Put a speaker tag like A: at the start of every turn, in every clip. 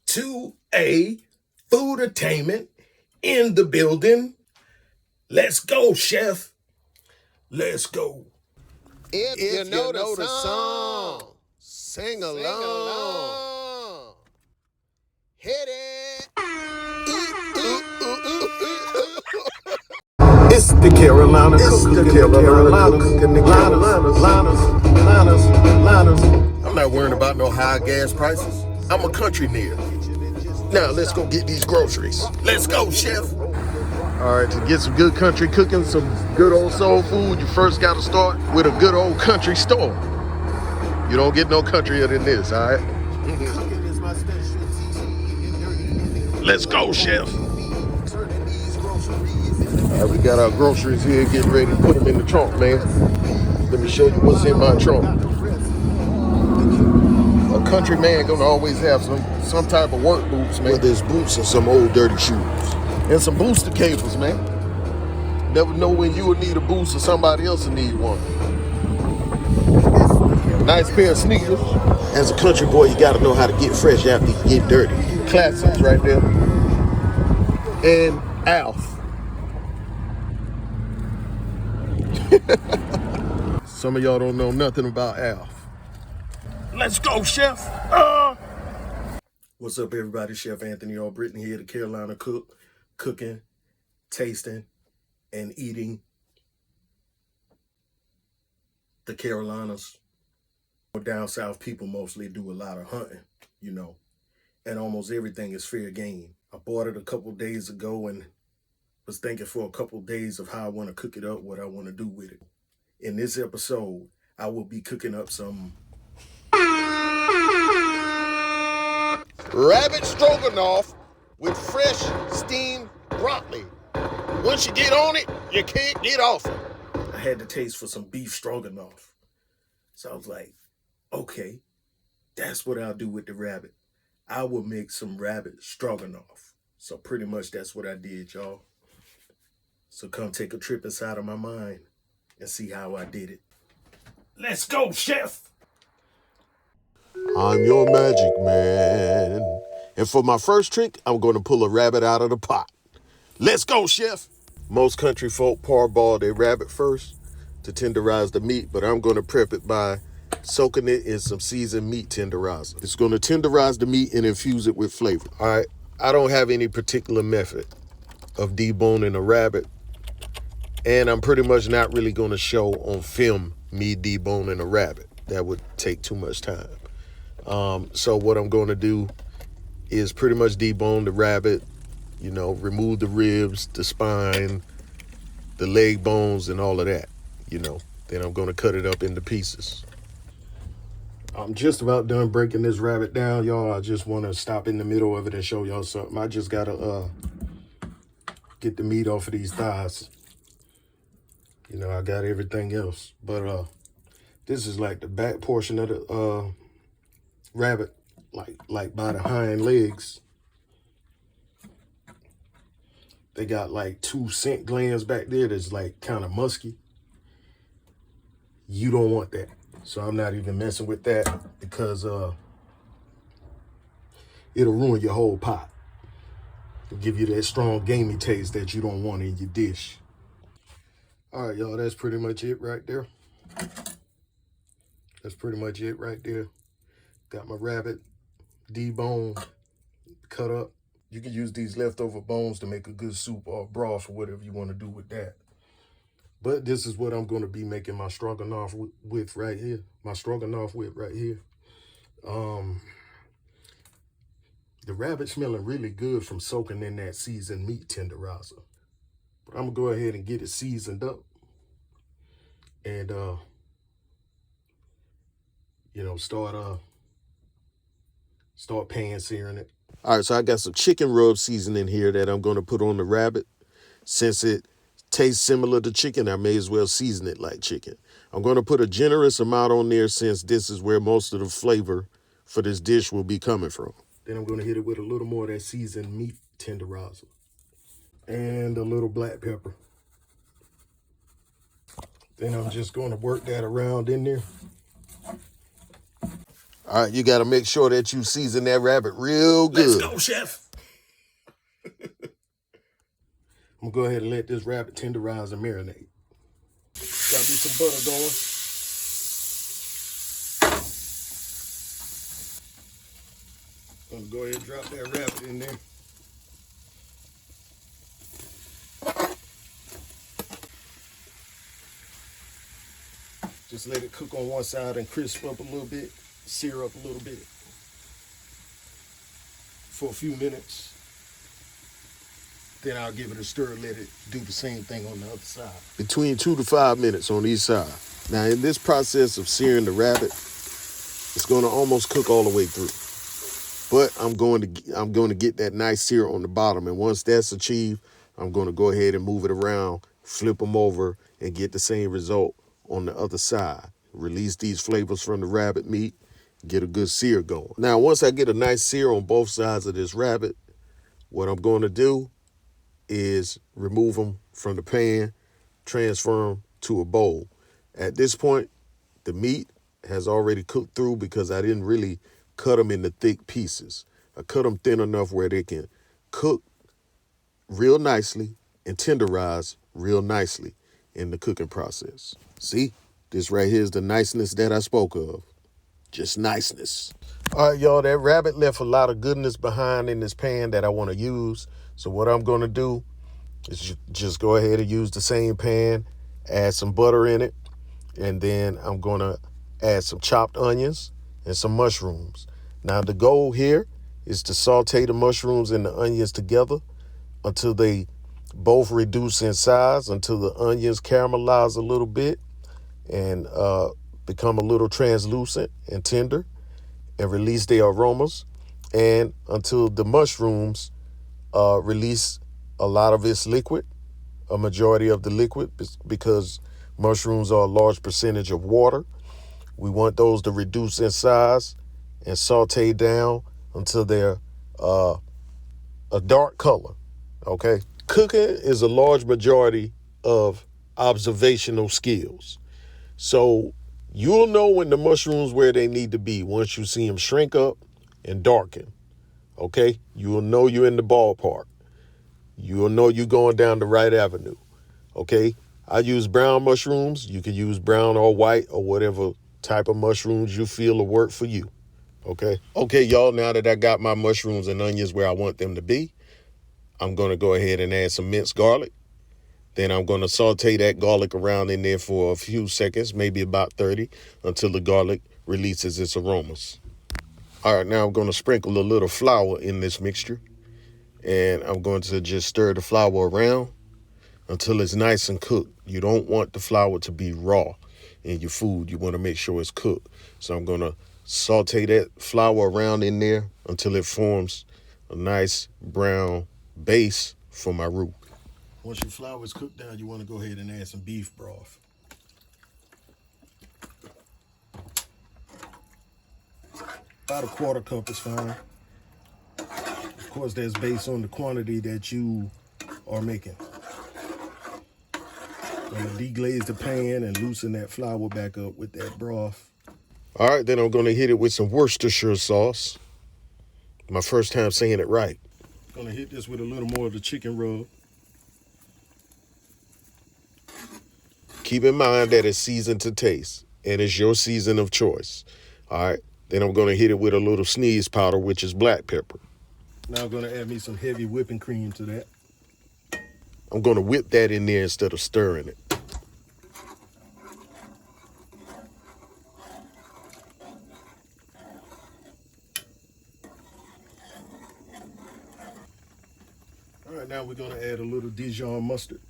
A: to a food attainment in the building. Let's go, chef. Let's go.
B: If you know the song, sing along. Hit it.
A: It's the Carolina Liners. I'm not worrying about no high gas prices. I'm a country nigga. Now let's go get these groceries. Let's go, chef. All right, to get some good country cooking, some good old soul food, you first got to start with a good old country store. You don't get no countrier than this, all right? Let's go, chef. All right, we got our groceries here, getting ready to put them in the trunk, man. Let me show you what's in my trunk. A country man gonna always have some type of work boots, man. Whether it's boots or some old dirty shoes. And some booster cables, man. Never know when you will need a boost or somebody else will need one. Nice pair of sneakers. As a country boy, you gotta know how to get fresh after you get dirty. Classics right there. And Alf. Some of y'all don't know nothing about Alf. Let's go, chef. What's up, everybody? Chef Anthony Albritton here, the Carolina cook, cooking, tasting, and eating the Carolinas. Down south, people mostly do a lot of hunting, you know, and almost everything is fair game. I bought it a couple days ago and was thinking for a couple days of how I want to cook it up, what I want to do with it. In this episode, I will be cooking up some
B: Rabbit stroganoff with fresh steamed broccoli. Once you get on it, you can't get off it.
A: I had the taste for some beef stroganoff. So I was like, okay, that's what I'll do with the rabbit. I will make some rabbit stroganoff. So pretty much that's what I did, y'all. So come take a trip inside of my mind and see how I did it. Let's go, chef. I'm your magic man. And for my first trick, I'm going to pull a rabbit out of the pot. Let's go, chef. Most country folk parboil their rabbit first to tenderize the meat, but I'm going to prep it by soaking it in some seasoned meat tenderizer. It's going to tenderize the meat and infuse it with flavor. All right, I don't have any particular method of deboning a rabbit, and I'm pretty much not really going to show on film me deboning a rabbit. That would take too much time. So what I'm going to do is pretty much debone the rabbit, you know, remove the ribs, the spine, the leg bones, and all of that, you know. Then I'm going to cut it up into pieces. I'm just about done breaking this rabbit down, y'all. I just want to stop in the middle of it and show y'all something. I just got to get the meat off of these thighs. You know, I got everything else. But this is like the back portion of the rabbit, like by the hind legs. They got like 2 scent glands back there that's like kind of musky. You don't want that. So I'm not even messing with that because it'll ruin your whole pot. It'll give you that strong gamey taste that you don't want in your dish. All right, y'all, that's pretty much it right there. That's pretty much it right there. Got my rabbit deboned, cut up. You can use these leftover bones to make a good soup or broth or whatever you want to do with that. But this is what I'm going to be making my stroganoff with right here. My stroganoff with right here. The rabbit smelling really good from soaking in that seasoned meat tenderizer. But I'm going to go ahead and get it seasoned up. And, you know, start pan searing it. All right, so I got some chicken rub seasoning here that I'm going to put on the rabbit. Since it tastes similar to chicken, I may as well season it like chicken. I'm going to put a generous amount on there since this is where most of the flavor for this dish will be coming from. Then I'm going to hit it with a little more of that seasoned meat tenderizer. And a little black pepper. Then I'm just going to work that around in there. All right, you got to make sure that you season that rabbit real good.
B: Let's go, chef. I'm gonna go ahead and let this rabbit tenderize and marinate. Got me some butter going. I'm gonna go ahead and drop that rabbit in there. Just let it cook on one side and crisp up a little bit, sear up a little bit for a few minutes. Then I'll give it a stir, let it do the same thing on the other side.
A: Between 2 to 5 minutes on each side. Now, in this process of searing the rabbit, it's going to almost cook all the way through. But I'm going to get that nice sear on the bottom. And once that's achieved, I'm going to go ahead and move it around, flip them over, and get the same result on the other side. Release these flavors from the rabbit meat, get a good sear going. Now, once I get a nice sear on both sides of this rabbit, what I'm going to do is remove them from the pan, transfer them to a bowl. At this point, the meat has already cooked through because I didn't really cut them into thick pieces. I cut them thin enough where they can cook real nicely and tenderize real nicely in the cooking process. See, this right here is the niceness that I spoke of. Just niceness. All right, y'all, that rabbit left a lot of goodness behind in this pan that I want to use. So what I'm going to do is just go ahead and use the same pan, add some butter in it, and then I'm going to add some chopped onions and some mushrooms. Now, the goal here is to saute the mushrooms and the onions together until they both reduce in size, until the onions caramelize a little bit and become a little translucent and tender and release their aromas, and until the mushrooms release a lot of its liquid, a majority of the liquid, because mushrooms are a large percentage of water. We want those to reduce in size and saute down until they're a dark color, okay? Cooking is a large majority of observational skills. So you'll know when the mushrooms where they need to be once you see them shrink up and darken, okay? You will know you're in the ballpark. You will know you're going down the right avenue, okay? I use brown mushrooms. You can use brown or white or whatever type of mushrooms you feel will work for you, okay? Okay, y'all, now that I got my mushrooms and onions where I want them to be, I'm going to go ahead and add some minced garlic. Then I'm going to saute that garlic around in there for a few seconds, maybe about 30, until the garlic releases its aromas. All right, now I'm going to sprinkle a little flour in this mixture. And I'm going to just stir the flour around until it's nice and cooked. You don't want the flour to be raw in your food. You want to make sure it's cooked. So I'm going to saute that flour around in there until it forms a nice brown base for my roux.
B: Once your flour is cooked down, you want to go ahead and add some beef broth. About a quarter cup is fine. Of course, that's based on the quantity that you are making. I'm going to deglaze the pan and loosen that flour back up with that broth.
A: All right, then I'm going to hit it with some Worcestershire sauce. My first time saying it right.
B: I'm going to hit this with a little more of the chicken rub.
A: Keep in mind that it's seasoned to taste, and it's your season of choice. All right, then I'm going to hit it with a little sneeze powder, which is black pepper.
B: Now I'm going to add me some heavy whipping cream to that.
A: I'm going to whip that in there instead of stirring it.
B: All right, now we're going to add a little Dijon mustard.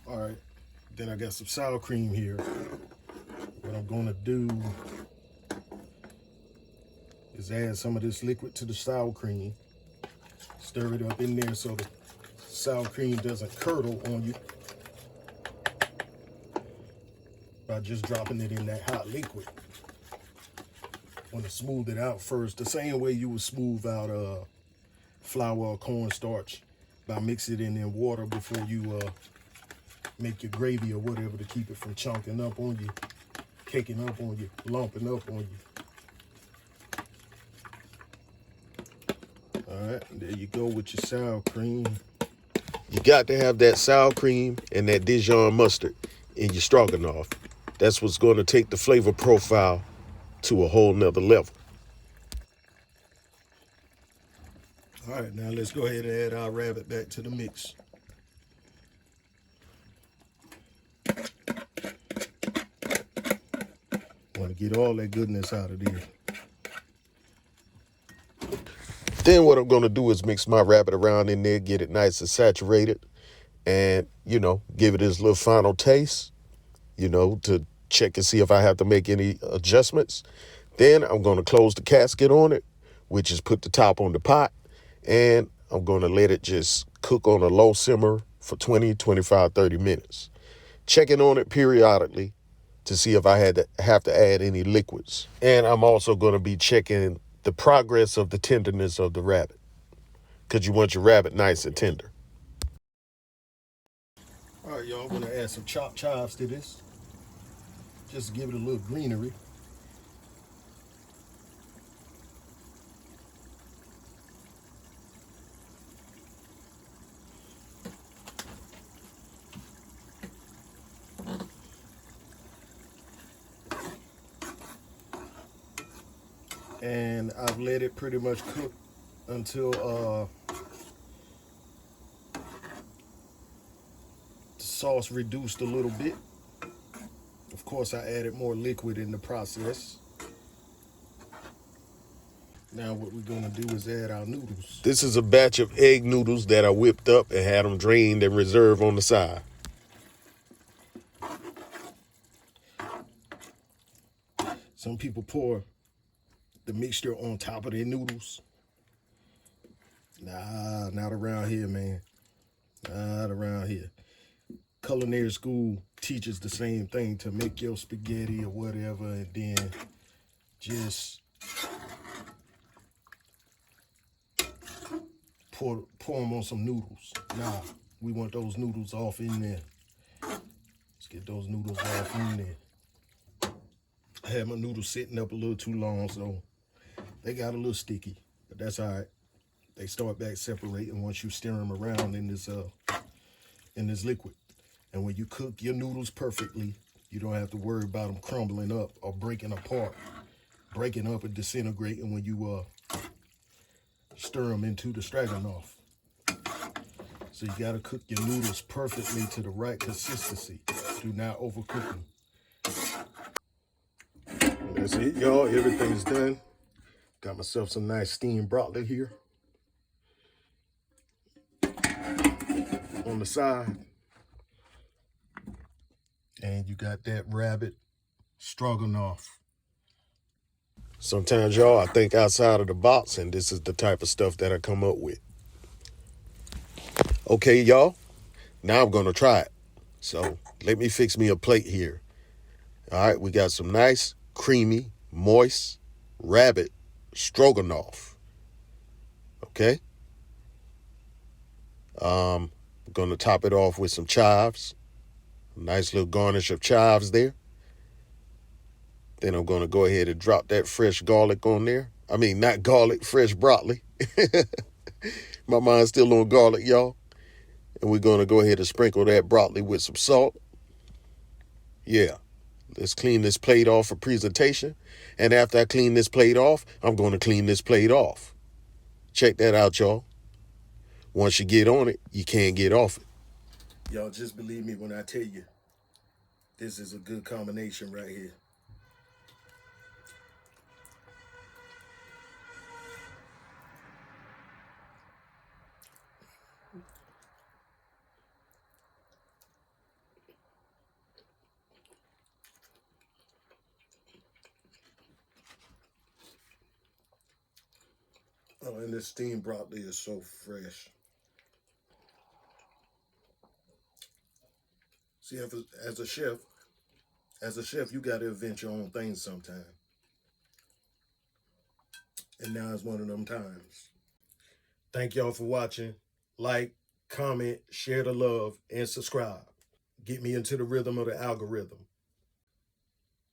B: All right, then I got some sour cream here. What I'm going to do is add some of this liquid to the sour cream. Stir it up in there so the sour cream doesn't curdle on you by just dropping it in that hot liquid. Want to smooth it out first, the same way you would smooth out flour or cornstarch, by mixing it in water before you make your gravy or whatever to keep it from chunking up on you, caking up on you, lumping up on you. All right, there you go with your sour cream.
A: You got to have that sour cream and that Dijon mustard in your stroganoff. That's what's going to take the flavor profile to a whole nother level.
B: All right, now let's go ahead and add our rabbit back to the mix. Want to get all that goodness out of there.
A: Then what I'm going to do is mix my rabbit around in there, get it nice and saturated, and, give it its little final taste, to check and see if I have to make any adjustments. Then I'm going to close the casket on it, which is put the top on the pot, and I'm going to let it just cook on a low simmer for 20, 25, 30 minutes. Checking on it periodically to see if I have to add any liquids. And I'm also going to be checking the progress of the tenderness of the rabbit, because you want your rabbit nice and tender.
B: All right, y'all, I'm going to add some chopped chives to this, just to give it a little greenery. And I've let it pretty much cook until the sauce reduced a little bit. Of course, I added more liquid in the process. Now what we're gonna do is add our noodles.
A: This is a batch of egg noodles that I whipped up and had them drained and reserved on the side.
B: Some people pour the mixture on top of their noodles. Nah, not around here, man. Not around here. Culinary school teaches the same thing, to make your spaghetti or whatever, and then just pour them on some noodles. Nah, we want those noodles off in there. Let's get those noodles off in there. I had my noodles sitting up a little too long, so they got a little sticky, but that's all right. They start back separating once you stir them around in this liquid. And when you cook your noodles perfectly, you don't have to worry about them crumbling up or breaking apart, breaking up and disintegrating when you stir them into the stroganoff. So you got to cook your noodles perfectly to the right consistency. Do not overcook them. And that's it, y'all. Everything's done. Got myself some nice steamed broccoli here on the side. And you got that rabbit stroganoff.
A: Sometimes, y'all, I think outside of the box, and this is the type of stuff that I come up with. Okay, y'all, now I'm going to try it. So let me fix me a plate here. All right, we got some nice, creamy, moist rabbit stroganoff. Okay. I'm going to top it off with some chives. A nice little garnish of chives there. Then I'm going to go ahead and drop that fresh garlic on there. I mean, not garlic, fresh broccoli. My mind's still on garlic, y'all. And we're going to go ahead and sprinkle that broccoli with some salt. Yeah. Let's clean this plate off for presentation. And after I clean this plate off, I'm going to clean this plate off. Check that out, y'all. Once you get on it, you can't get off it.
B: Y'all just believe me when I tell you, this is a good combination right here. Oh, and this steamed broccoli is so fresh. See, as a chef, you got to invent your own things sometime. And now it's one of them times. Thank y'all for watching. Like, comment, share the love, and subscribe. Get me into the rhythm of the algorithm.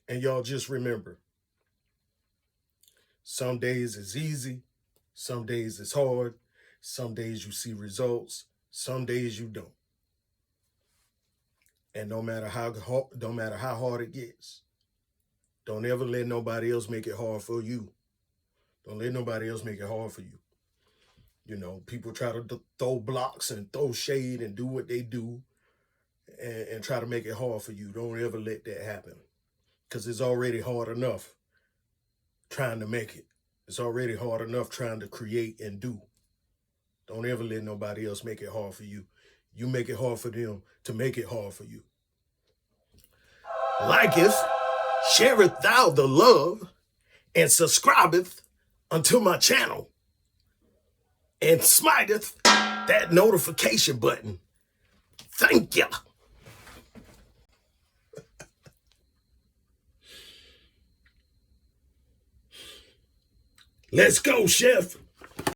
B: And y'all just remember, some days it's easy, some days it's hard, some days you see results, some days you don't. And no matter how hard it gets, don't ever let nobody else make it hard for you. Don't let nobody else make it hard for you. You know, people try to throw blocks and throw shade and do what they do and try to make it hard for you. Don't ever let that happen, because it's already hard enough trying to make it. It's already hard enough trying to create and do. Don't ever let nobody else make it hard for you. You make it hard for them to make it hard for you. Liketh, shareth thou the love, and subscribeth unto my channel, and smiteth that notification button. Thank you. Let's go, Chef.